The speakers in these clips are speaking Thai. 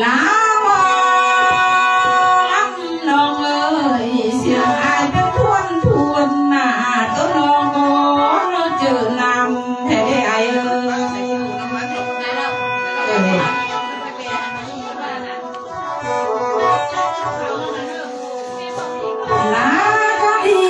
ลาหมอลำน้องเอ้ยเสียงอายเป็นทวนทวนหน้าตัวน้องก็เจอนำแท้ไอเอ้ยลาก็ดี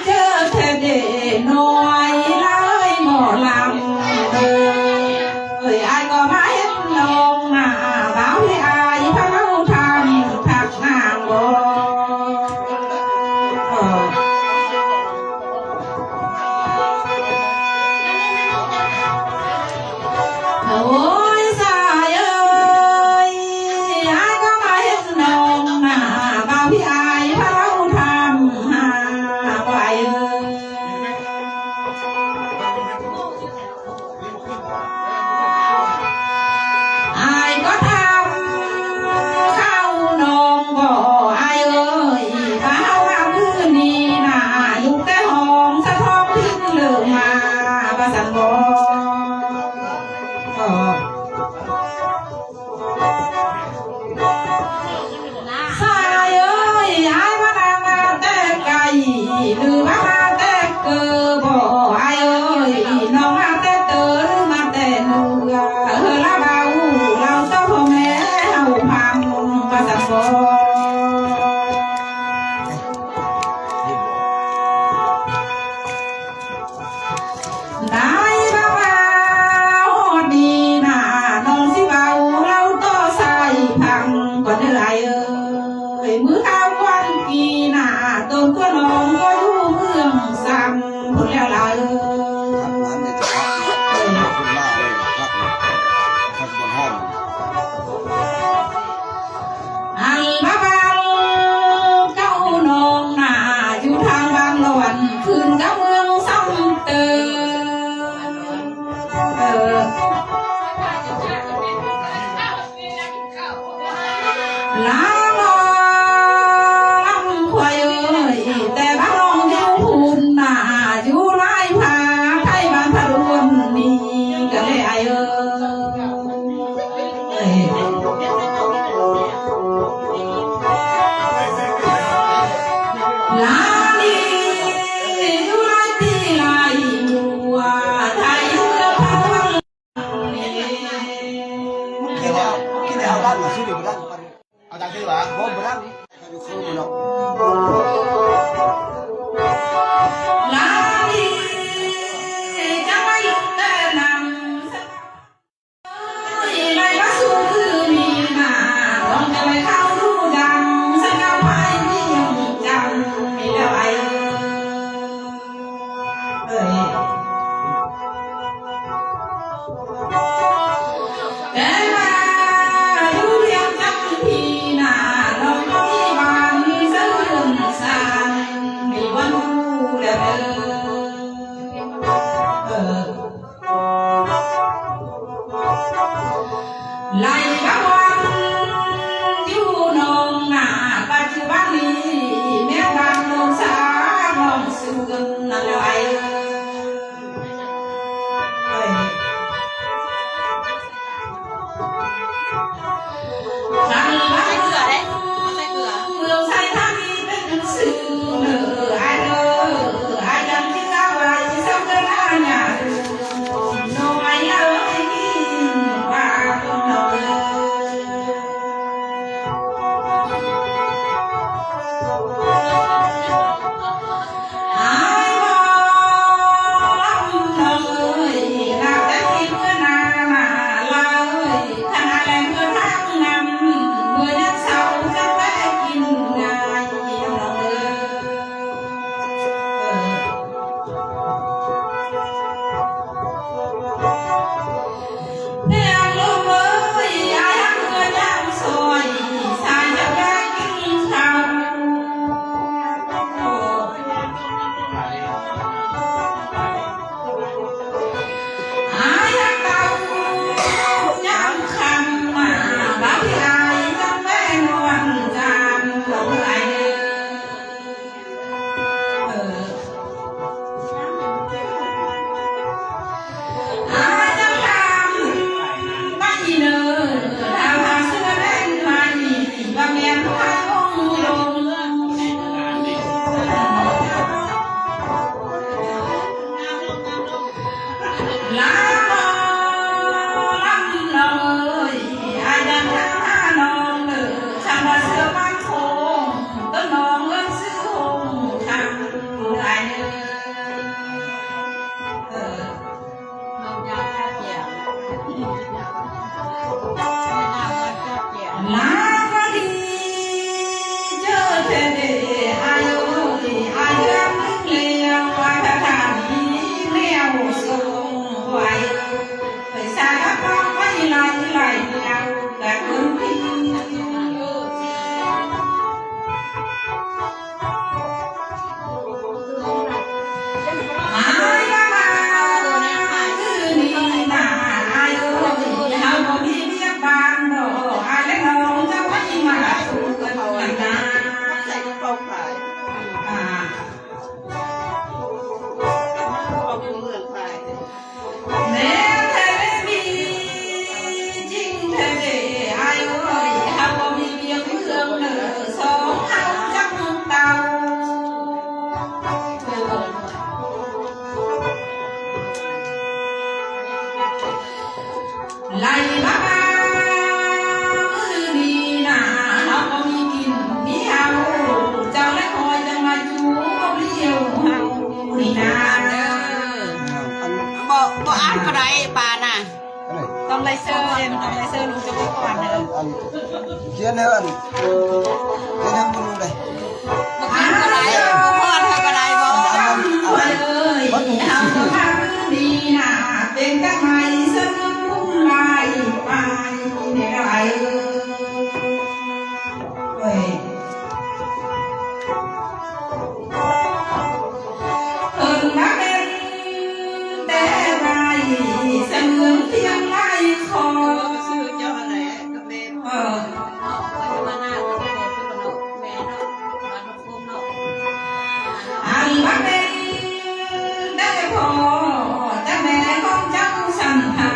เจอแท้เด็กน้อยเลยหมอลำเอ้ยอายก็มาเห็นน้องหน้าบ่าวให้อายพาเราทำทักนางบ่โอ้ยสายเอ้ยอายก็มาเห็นน้องหน้าบ่าวให้อายพาเราทำหาบ่ายเอ้ยอายก็ทำเข้าน้องบ่อายเอ้ยมาเฮามาคืนนี้น่ะอยู่แต่ห้องสะท้องทิ้งเลิกมาว่าซั่นบ่สายเอ้ยอายมานามาแต่ไกลหรือว่ามาแต่เกิดบ่อายเอ้ยน้องมาแต่เตอหรือมาแต่เนื้อละเบาเราเจ้าพ่อแม่เฮาพังว่าซั่นบ่ได้บ่ว่าฮอดดีน่ะน้องสิเว้าเราต่อสายพังก่อนเด้ออายเอ้ยมื้อข้าวควันปีน่ะต้นตัวน้องก็อยู่เมืองซ้ำพุ่นแล้วล่ะเอ้ย นั้นจะพักคุณล่าเลยพักบนห้อง อันมาบางเก้าน้องน่ะอยู่ทางบางละวันคืนกับเมืองซ้ำเติมลาหมอลำควายเอ้ยแต่บ้านน้องอยู่หุ่นน่ะอยู่ไร่ผาไทยบ้านพะรุนนี่ก็เลยไอเอ้ยลาลีอยู่ไร่ที่ไร่บัวไทยเรือพะรุนนี่ กินแล้วบ้านมาซื้อดีกว่าเอาตังค์ซื้อวะ ไล่บ้าดีนะเราก็มีกินมีเอาเจ้าและคอยจะมาจูบเลี้ยวเฮาดีนะ บ่อ่านก็ได้ปาน่ะ อันนี้ ต้องไลเซอร์เลยมันต้องไลเซอร์ลุงจะบอกก่อนเด้อ อันเขียนให้อันเขียนให้มันรู้เลย บ่อ่านก็ได้บ่พอดก็ได้บ่ ไปเลยเอาก็ทำดีนะเป็นจังไงสนุกลายไปเนี่ยไรเอ้ยเอิญมาเป็นแต่ไรเสมือนเพียงไรคอ ชื่อเจ้าอะไรก็แม่ เออ มาหน้าก็แม่คือบ่เนาะแม่เนาะบ้านพวกเนาะ อันมาเป็นได้พอแต่แม่ของเจ้าสันทา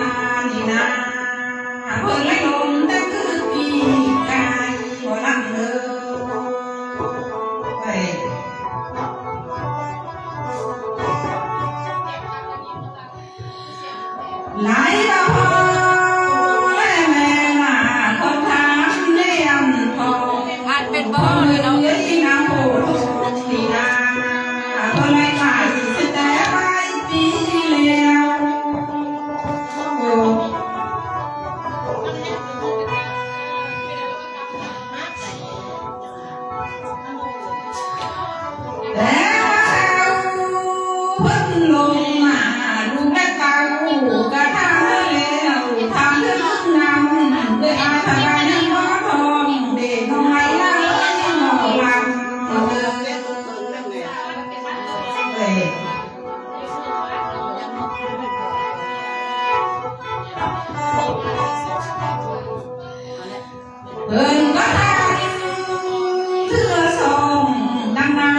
นี่นะเพิ่งไล่ลงแต่คือปีกายบ่ลังเลยเฮ้ยหลายดอกพอและแม่น่ะคนถามเลี้ยงทอง อ่านเป็นบ่ บ่ เล เลย ย เนาะ เนาะที่นางโหดนี่นะคนไล่ขายแต่ไปปีแล้วโอ้ แล้วเพิ่งลงมาดูแม่เก่ากระทำแล้วทำเรื่องนำด้วยอาถรรพ์หมอทองเด็กน้อยละหมอลำเอ้ยเพิ่นก็ทำเพื่อส่งดังนา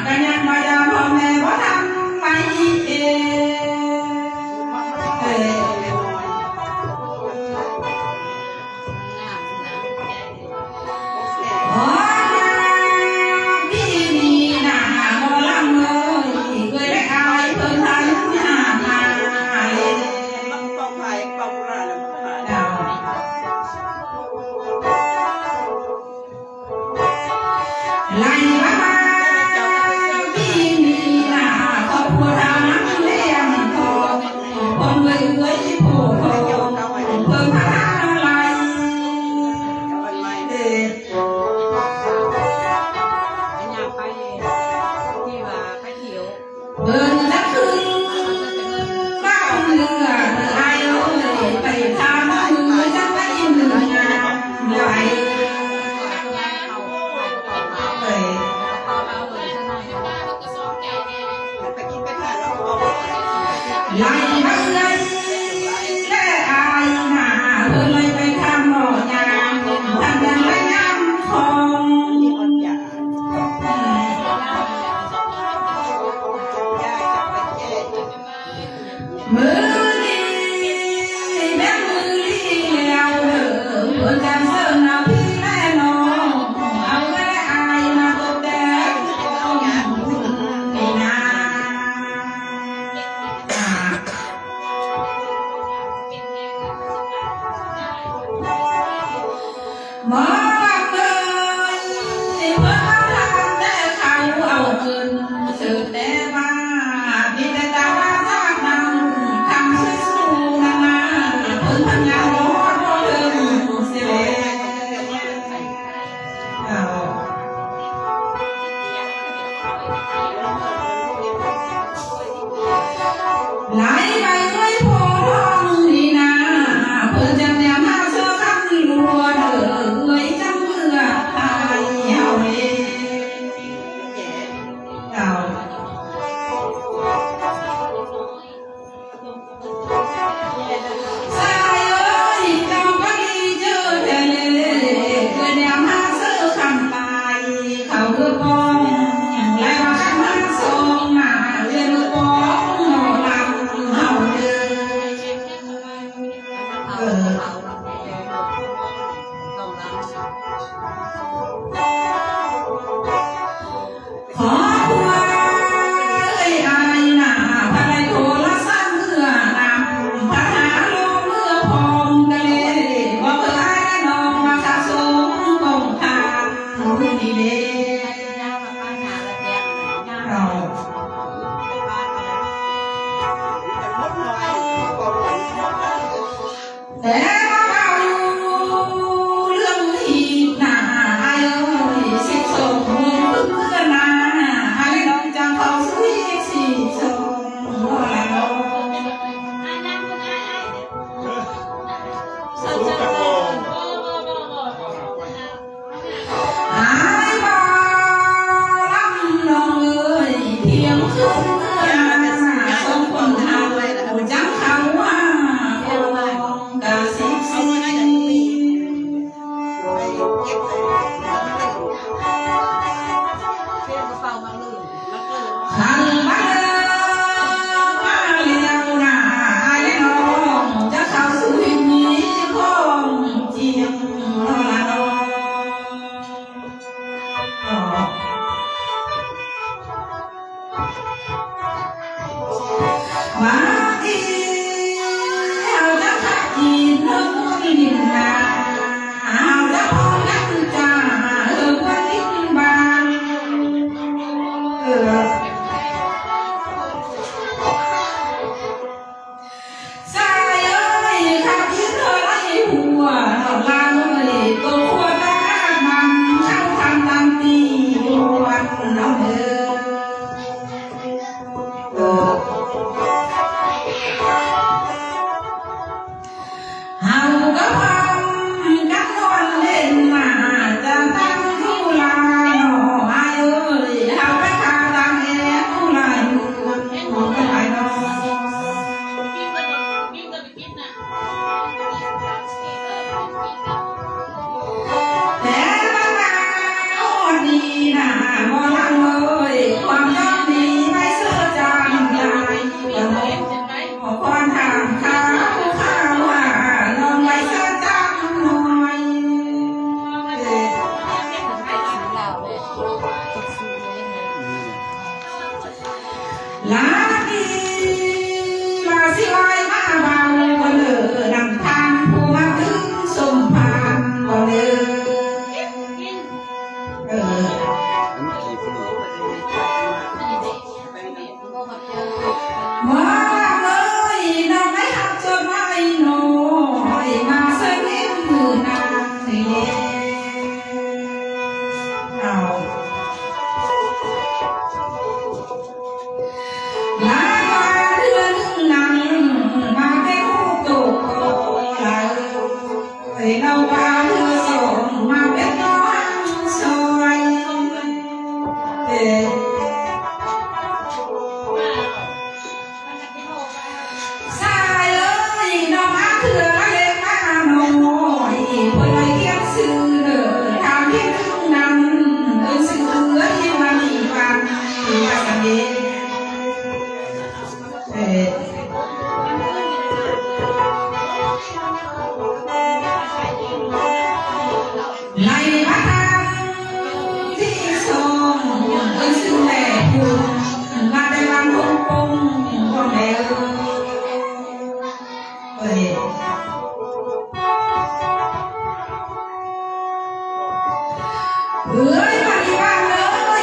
กันยังมายาพ่อแม่ว่าทำไปเองเอ้ย โอ้พี่นี่น่ะบ่ลังเลยเคยได้อายเพิ่นทันหน้ามาเลย ต้องไปต้องราแล้วมันผ่าน ดาวไล่มาพี่นี่น่ะครอบครัวทางเลี้ยงทองคนรวยๆผู้ทองเพิ่นพาไล่เด้อ อยากไปที่ว่าไปเที่ยว เดินจะขึ้นบ้านเรือไอ้เลยไปทำมือจะไม่เหนื่อยงานไหลไป ไปกินไปทานแล้วก็ ไหลมาเลยและไอ้หน้าเพื่อเลยไปทำหม้อยางทำอย่างไรงามทอง มีคนอยาก มือดีแม่มือดีแล้วเด้อเพื่อจะเสริมหน้าพี่แม่น้องเอาไว้ไอ้มาตกแต่งนี่นะหมอรักเลยเพื่อมาทำแต่เขาเอาเงินเสิร์ฟแต่มามีแต่ดาราทาสนำคำช่วยสู้นานาเพิ่นพันยาโน้ตโน้ตเดินเสียเอา หลายใบไว้พอท้องนี่นะเพื่อจะแนวหน้าเสื้อคำรัวเด้อเอ้ยจังเมื่อตายเอาเองเอาสายเอ้ยเจ้าก็ดีเจอแต่เล่เพื่อแนวหน้าเสื้อคำตายเขาคือปองและว่าคำหน้าทรงหน้าเรียนปองหมอลำเฮาเด้อ ขอหัวเอ้ยอายหน้าพระไดโทรศัพท์เมื่อนำพระหาโลเมื่อพอง แต่มาเอาเรื่องอีกหนาไอ้เอ้ยสิบสองเพื่อนนาไอ้น้องจังเขาสุยสิบสองละน้องไอ้บ่ลำน้องเอ้ยเพียงคืนสองคนทางจังเขาว่ากะสิบสี่ขังบ้านมาเลี้ยวหน้าไอ้น้องจะเข้าสู่วิถีของจริงละน้องมาอีเอาจะขัดจีนเรื่องดินนาเอาจะพอนักจ่าวันนี้บางสายเอ้ยขับยืนเธอไล่หัวลาเลยก็ควรรักมันเข้าทำตามตีวันน้องเฮาก็พำกันนอนเล่นมาจะตั้งผู้ลาหน่อไอ้เอ้ยเฮาไปคาตังเอ๋ผู้ลาอยู่ของไปนอนแต่ละนาโอ้ดีนะบ่ลังเอ้ยความยอมดีไม่เสื่อจางใหญ่ขอพรทางข้าผู้ข้าว่าลองไม่เสื่อจางหน่อยลาดีลาสิลอยมาเบาบ่เลอนำทางผู้มาถึงสมภารบ่เลออันกี่คน มาเลยน้องไม่หักจนไม่น้อยมาเสด็จมือนางนี่เอาลามาเดือนนังมาเป็นผู้โตโตเราเราว่าเธอส่งมาเป็นน้องซอยสายเอ้ยน้องอาเถื่อเล็กมาน้อยเพื่อเลี้ยงซื้อเด้อทำให้ถึงนั้นซื้อที่มามีวันที่ว่าสำเร็จไล่มาทำที่สองซื้อแม่คุณมาได้วันคงคงก็แม่เอ้ยเอ้ยมาที่บ้านเล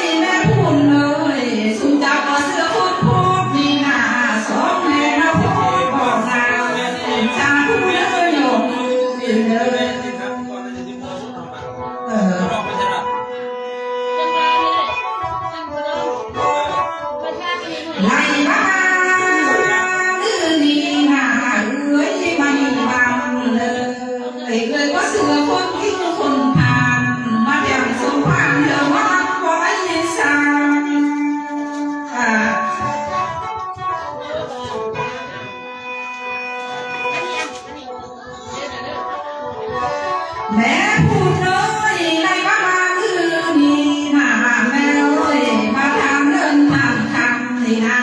ยแม่พูดเลยสุดจับเอาเสื้อโคตรโคตรดีหนาสองแม่นะโคตรบอกนาชาพูดเลยโยมเลยไล่บ้าดื้อดีหนาเอ้ยมาดีบังเลยเลยก็เสือคนทิ้งคนทานมาแบ่งสมภารเธอว่าไว้สั่งแม่พูดเลยในบ้านคือนี่นาแม่เอ้ยมาทำเดินทางคำนี่นา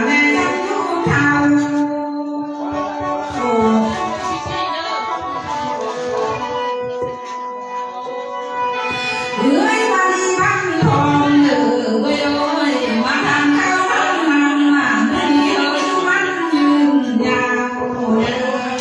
แม่ยังอยู่เท่าโอ้เอ้ยมาดีบ้านทองเด้อเว้ยเอ้ยมาทำข้าวทำมันเมื่อนี้เอ้ยมันยืนยาวเด้อ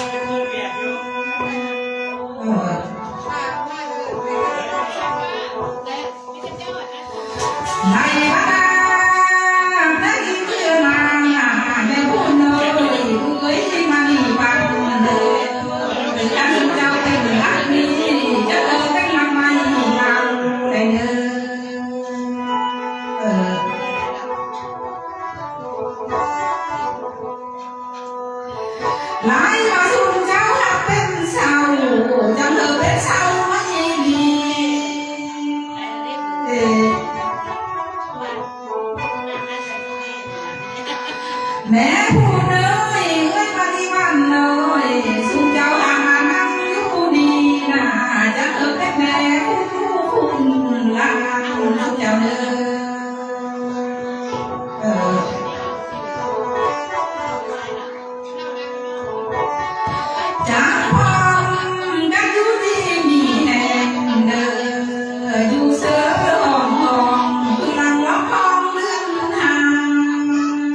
lại mà xuân cháu hát bên sau chẳng được bên sau mấy gì mẹ phụ nữ ơi mà đi ăn ơi xuân cháu hàng năm du đi là chẳng được bên mẹ cũng là xuân cháu nữa chẳng phong các chú đi mì hẹn nở dù sớm hòn hòn cứ lăng lóc con lươn hàng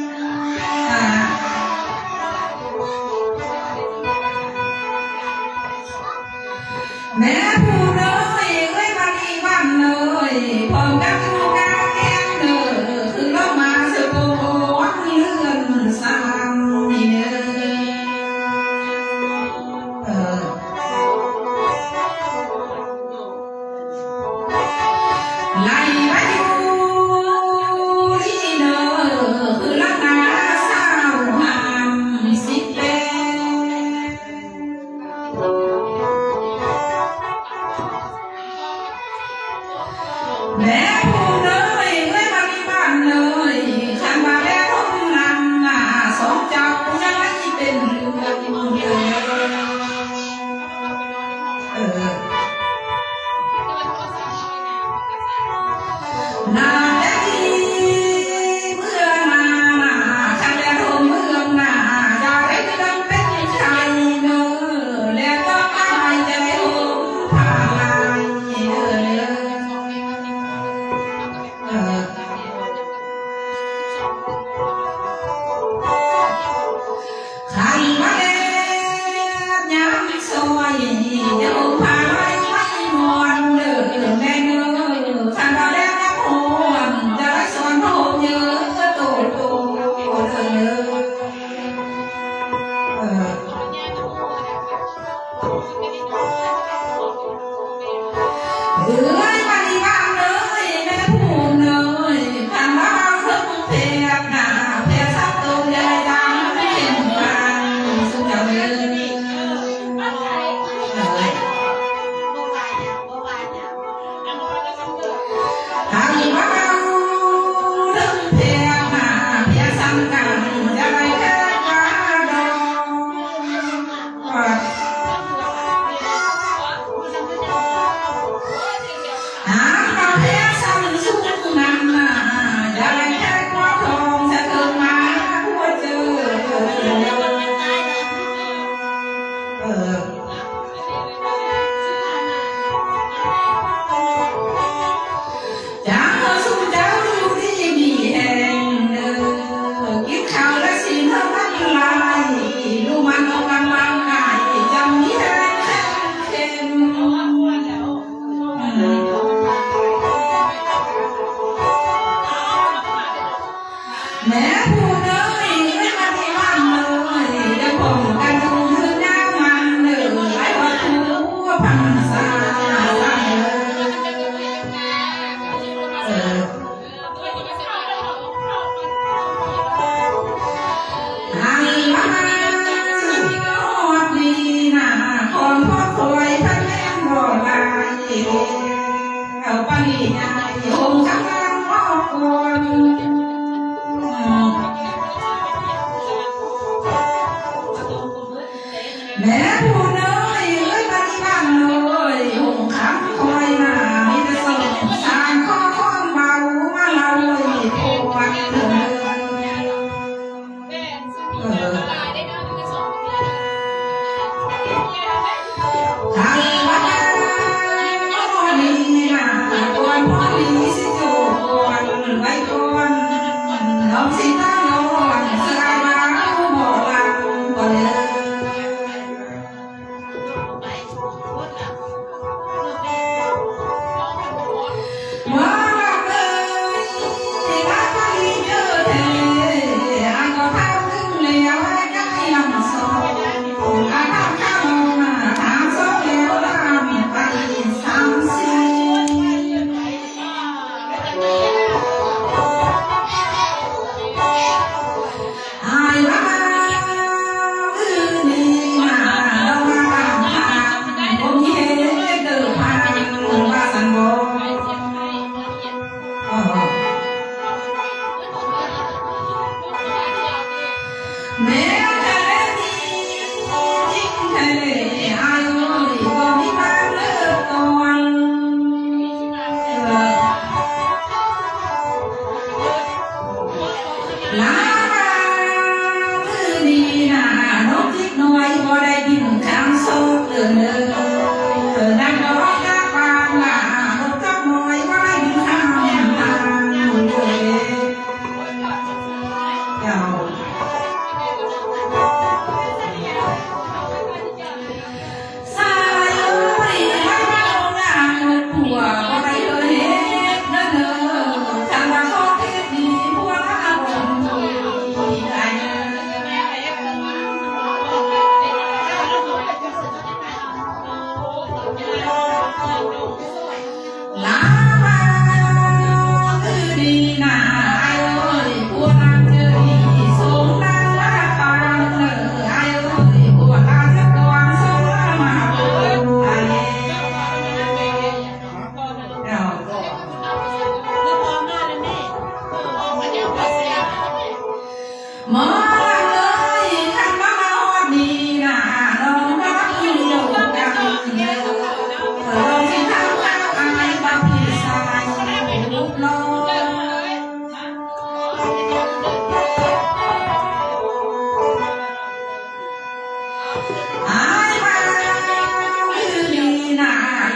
mẹ phụ nữ ơi mà đi bán ơi phòng các chú ca kén nở cứ lo mà sợ cô ăn lươn sang đi nở lại bắt du đi nở cứ lắc ngã sao hàm xịt bé mẹ phụ nữ ơi mà đi bán ơi chẳng bà bé không làm mà sống cháu chẳng lấy tên là bé đi mưa mà chẳng lẽ hôm mưa mà ra đấy cái đông bên trái nữa lẽ có ai để lấy hôm thả lại thành mắt em nhắm soi dẫu phải mấy mòn đường đen nữa thành bao đêm em hồn đã lấy son hồn nhớ tổ tổ ơi mà đi bán ơi mẹ phụ ơi thành bao thức thiệt nà thiệt sắp tôi đây đang tìm vàng xuân chào ơi thằng bao thức thiệt nà thiệt xăm cẳng ra đây hết quá đâu bao thế xăm xuống nằm ra đây hết quá không sẽ thương má của chưa chẳng có xuân cháu đi mì hẹn kiếp khảo đã xin hơn mắt lại lu ăn ông ăn mang ngại trong nghĩ hết thêm mẹ phụ nữ ơi mà đi bán ơi đừng cùng căn thu thương nhau mang nở lại hoa thú bằng xa hàng mắt đi nà còn có khối thân em bỏ lại ở Paris nhà hôm sáng đang có con mẹ phụ nữ ơi mà đi bán ơi hùng khám khói là đi ra sông sang khó con bao mà lâu ơi cô ăn thằng bác nó đi là con nó đi xin chủ con vay con nó xin ta nó sợ ai báo bỏ làm còn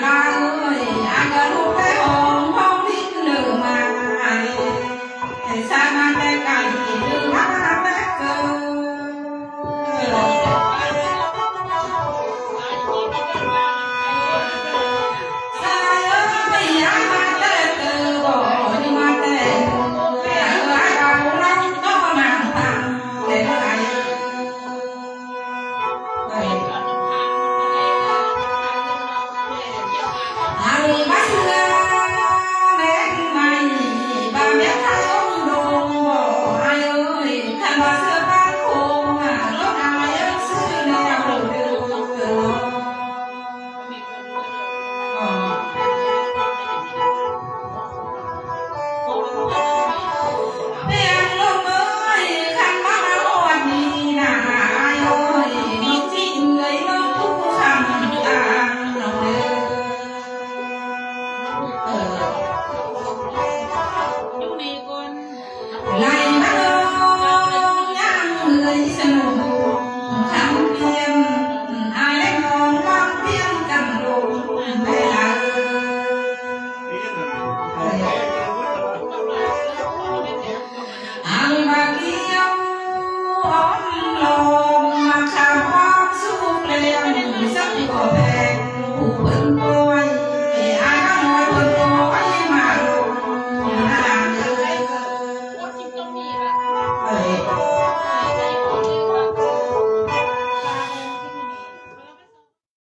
I